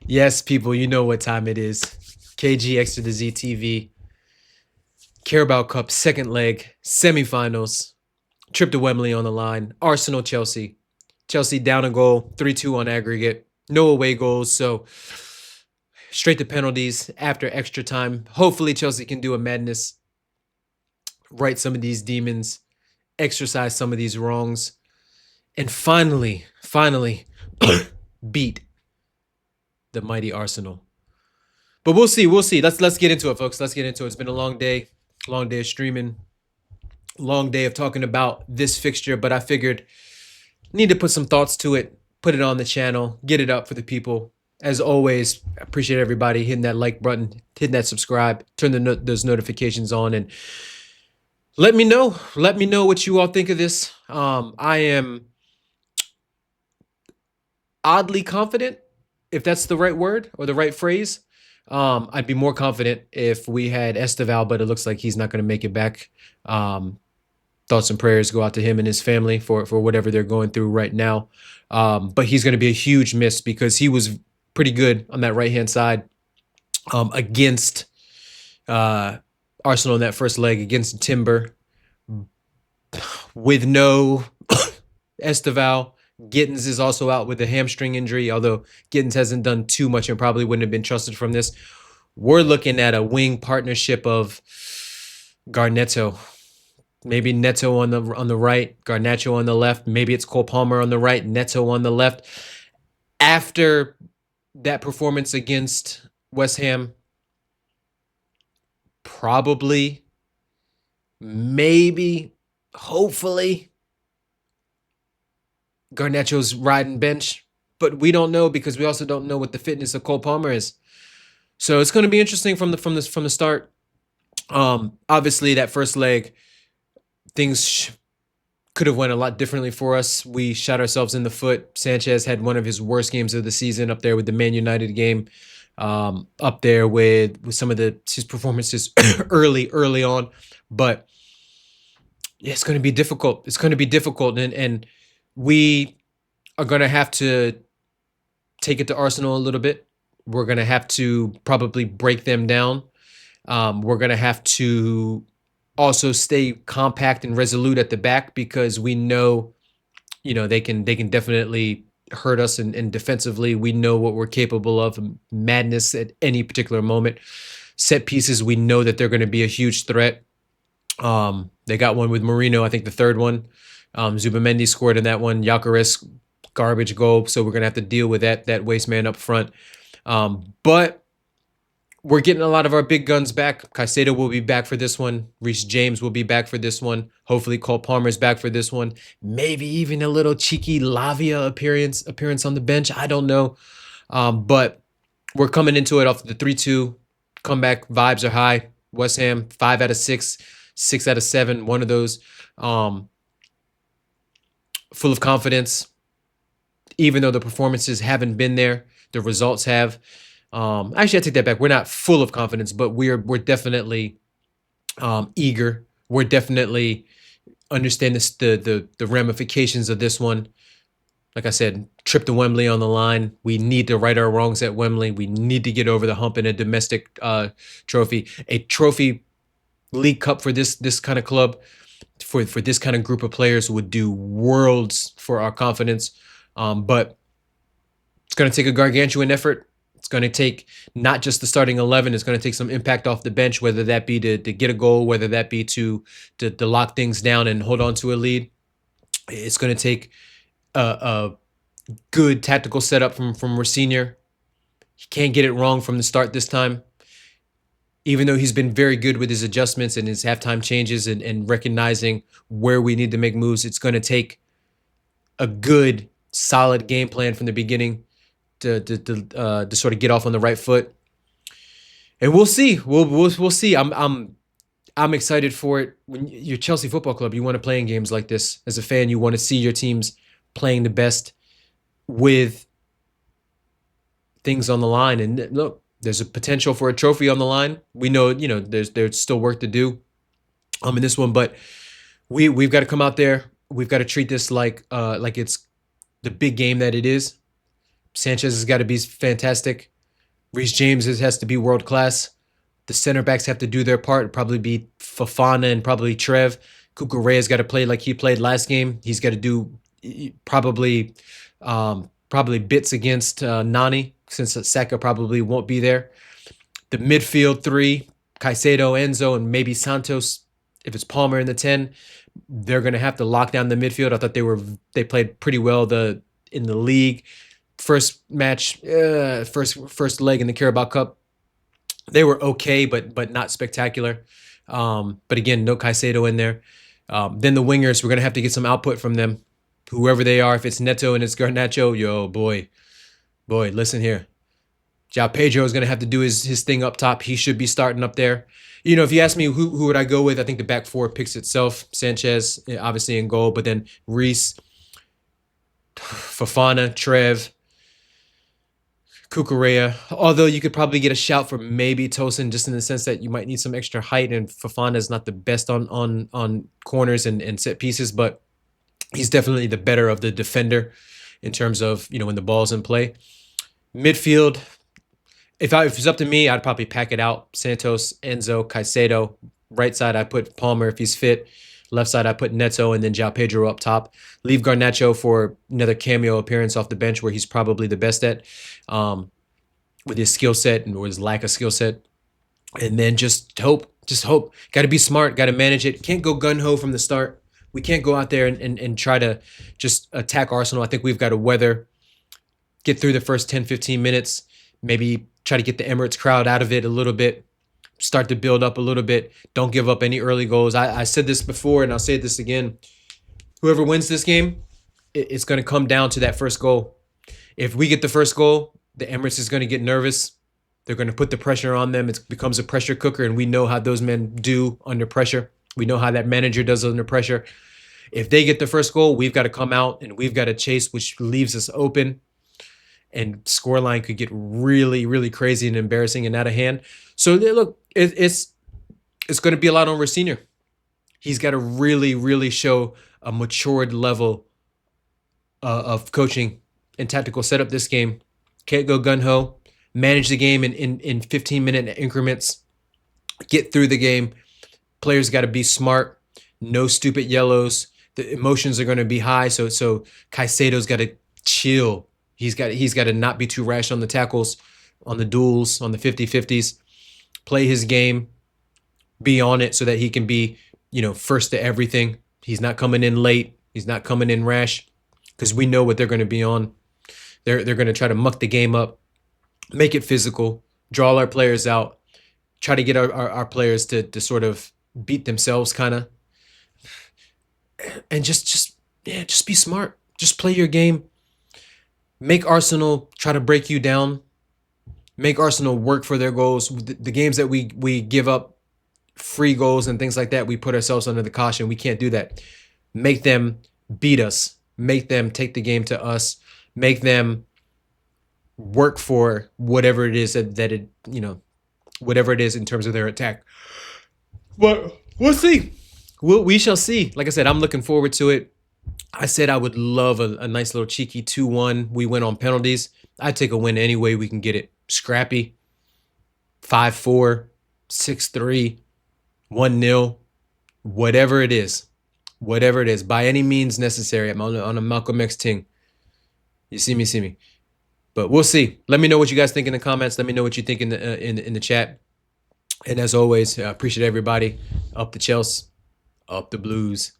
Yes, people, you know what time it is. KG X to the ZTV, Carabao Cup second leg, semifinals, trip to Wembley on the line, Arsenal Chelsea. Chelsea down a goal, 3-2 on aggregate, no away goals, so straight to penalties after extra time. Hopefully, Chelsea can do a madness, right some of these demons, exercise some of these wrongs, and finally, beat the mighty Arsenal. But we'll see. We'll see. Let's get into it, folks. Let's get into it. It's been a long day of streaming, long day of talking about this fixture. But I figured need to put some thoughts to it, put it on the channel, get it up for the people. As always, I appreciate everybody hitting that like button, hitting that subscribe, turn those notifications on, and let me know. Let me know what you all think of this. I am oddly confident, if that's the right word or the right phrase. I'd be more confident if we had Esteval, but it looks like he's not going to make it back. Thoughts and prayers go out to him and his family for whatever they're going through right now. But he's going to be a huge miss because he was pretty good on that right-hand side against Arsenal in that first leg against Timber with no Esteval. Gittins is also out with a hamstring injury, although Gittins hasn't done too much and probably wouldn't have been trusted from this. We're looking at a wing partnership of Garnetto, maybe Neto on the right, Garnacho on the left. Maybe it's Cole Palmer on the right, Neto on the left. After that performance against West Ham, probably, maybe, hopefully, Garnacho's riding bench, but we don't know because we also don't know what the fitness of Cole Palmer is. So it's going to be interesting from the start. Obviously, that first leg, things could have went a lot differently for us. We shot ourselves in the foot. Sanchez had one of his worst games of the season, up there with the Man United game, up there with some of his performances early on. But yeah, it's going to be difficult. It's going to be difficult, and we are going to have to take it to Arsenal a little bit. We're going to have to probably break them down. We're going to have to also stay compact and resolute at the back because we know, they can definitely hurt us, and defensively we know what we're capable of. Madness at any particular moment. Set pieces, we know that they're going to be a huge threat. They got one with Marino, I think the third one. Zubamendi scored in that one. Gyökeres garbage goal, so we're gonna have to deal with that waste man up front. But we're getting a lot of our big guns back. Caicedo will be back for this one. Reece James will be back for this one. Hopefully Cole Palmer's back for this one. Maybe even a little cheeky Lavia appearance on the bench. I don't know. But we're coming into it off the 3-2 comeback. Vibes are high. West Ham 5 out of 6, 6 out of 7. One of those. Full of confidence, even though the performances haven't been there, the results have. Actually, I take that back. We're not full of confidence, but we're definitely eager. We're definitely understand the ramifications of this one. Like I said, trip to Wembley on the line. We need to right our wrongs at Wembley. We need to get over the hump in a domestic trophy. A trophy League Cup for this kind of club, for this kind of group of players, would do worlds for our confidence. But it's going to take a gargantuan effort. It's going to take not just the starting 11. It's going to take some impact off the bench, whether that be to get a goal, whether that be to lock things down and hold on to a lead. It's going to take a good tactical setup from Senior. He can't get it wrong from the start this time. Even though he's been very good with his adjustments and his halftime changes and recognizing where we need to make moves, it's going to take a good, solid game plan from the beginning to sort of get off on the right foot. And we'll see. We'll see. I'm excited for it. When you're Chelsea Football Club, you want to play in games like this. As a fan, you want to see your teams playing the best with things on the line. And look, there's a potential for a trophy on the line. We know, there's still work to do in this one, but we've got to come out there. We've got to treat this like it's the big game that it is. Sanchez has got to be fantastic. Reece James has to be world class. The center backs have to do their part. It'd probably be Fafana and probably Trev. Kukureya's got to play like he played last game. He's got to do probably probably bits against Nani, since Saka probably won't be there. The midfield three, Caicedo, Enzo, and maybe Santos. If it's Palmer in the 10, they're going to have to lock down the midfield. I thought they played pretty well in the league. First match, first leg in the Carabao Cup, they were okay, but not spectacular. But again, no Caicedo in there. Then the wingers, we're gonna have to get some output from them, whoever they are. If it's Neto and it's Garnacho, yo boy, listen here. João Pedro is gonna have to do his thing up top. He should be starting up there. You know, if you ask me who would I go with, I think the back four picks itself. Sanchez, obviously in goal, but then Reece, Fafana, Trev, Kukureya, although you could probably get a shout for maybe Tosin, just in the sense that you might need some extra height, and Fafana is not the best on corners and set pieces, but he's definitely the better of the defender in terms of, you know, when the ball's in play. Midfield, if it's up to me, I'd probably pack it out. Santos, Enzo, Caicedo. Right side, I put Palmer if he's fit. Left side, I put Neto and then João Pedro up top. Leave Garnacho for another cameo appearance off the bench, where he's probably the best at, with his skill set and his lack of skill set. And then just hope. Got to be smart. Got to manage it. Can't go gun-ho from the start. We can't go out there and try to just attack Arsenal. I think we've got to get through the first 10, 15 minutes, maybe try to get the Emirates crowd out of it a little bit, start to build up a little bit. Don't give up any early goals. I said this before, and I'll say this again. Whoever wins this game, it's going to come down to that first goal. If we get the first goal, the Emirates is going to get nervous. They're going to put the pressure on them. It becomes a pressure cooker, and we know how those men do under pressure. We know how that manager does under pressure. If they get the first goal, we've got to come out and we've got to chase, which leaves us open. And scoreline could get really, really crazy and embarrassing and out of hand. So look, it's going to be a lot on Raciner. He's got to really, really show a matured level of coaching and tactical setup this game. Can't go gun-ho. Manage the game in 15-minute increments. Get through the game. Players got to be smart. No stupid yellows. The emotions are going to be high. So Caicedo's got to chill. He's got to not be too rash on the tackles, on the duels, on the 50-50s. Play his game. Be on it so that he can be, you know, first to everything. He's not coming in late. He's not coming in rash, because we know what they're going to be on. They're going to try to muck the game up, make it physical, draw our players out, try to get our players to sort of beat themselves, kind of. And just be smart. Just play your game. Make Arsenal try to break you down. Make Arsenal work for their goals. The games that we give up free goals and things like that, we put ourselves under the caution. We can't do that. Make them beat us. Make them take the game to us. Make them work for whatever it is that it, you know, whatever it is in terms of their attack. But we'll see. We shall see. Like I said, I'm looking forward to it. I said I would love a nice little cheeky 2-1. We win on penalties. I'd take a win any way we can get it. Scrappy. 5-4, 6-3, 1-0, whatever it is. Whatever it is. By any means necessary. I'm on a Malcolm X ting. You see me. But we'll see. Let me know what you guys think in the comments. Let me know what you think in the chat. And as always, I appreciate everybody. Up the Chelsea. Up the Blues.